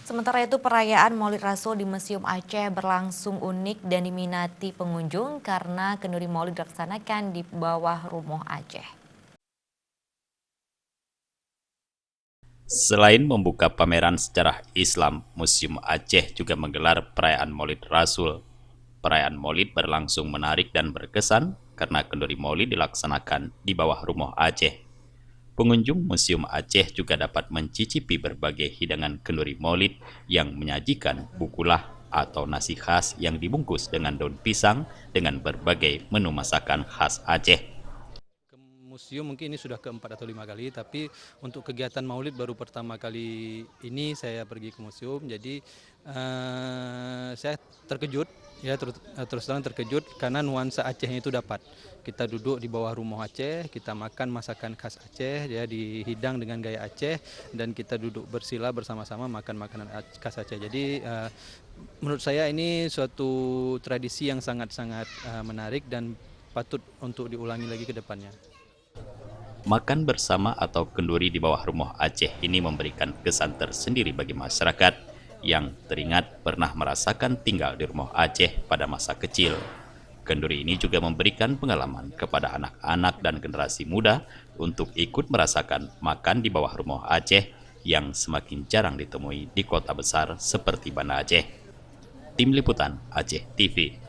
Sementara itu perayaan Maulid Rasul di Museum Aceh berlangsung unik dan diminati pengunjung karena kenduri Maulid dilaksanakan di bawah Rumoh Aceh. Selain membuka pameran sejarah Islam, Museum Aceh juga menggelar perayaan Maulid Rasul. Perayaan Maulid berlangsung menarik dan berkesan karena kenduri Maulid dilaksanakan di bawah Rumoh Aceh. Pengunjung Museum Aceh juga dapat mencicipi berbagai hidangan kenduri Maulid yang menyajikan bukulah atau nasi khas yang dibungkus dengan daun pisang dengan berbagai menu masakan khas Aceh. Museum mungkin ini sudah keempat atau lima kali, tapi untuk kegiatan Maulid baru pertama kali ini saya pergi ke museum. Jadi saya terkejut, ya terus terang terkejut karena nuansa Acehnya itu dapat. Kita duduk di bawah Rumoh Aceh, kita makan masakan khas Aceh, ya dihidang dengan gaya Aceh, dan kita duduk bersila bersama-sama makan makanan khas Aceh. Jadi menurut saya ini suatu tradisi yang sangat-sangat menarik dan patut untuk diulangi lagi ke depannya. Makan bersama atau kenduri di bawah Rumoh Aceh ini memberikan kesan tersendiri bagi masyarakat yang teringat pernah merasakan tinggal di Rumoh Aceh pada masa kecil. Kenduri ini juga memberikan pengalaman kepada anak-anak dan generasi muda untuk ikut merasakan makan di bawah Rumoh Aceh yang semakin jarang ditemui di kota besar seperti Banda Aceh. Tim Liputan Aceh TV.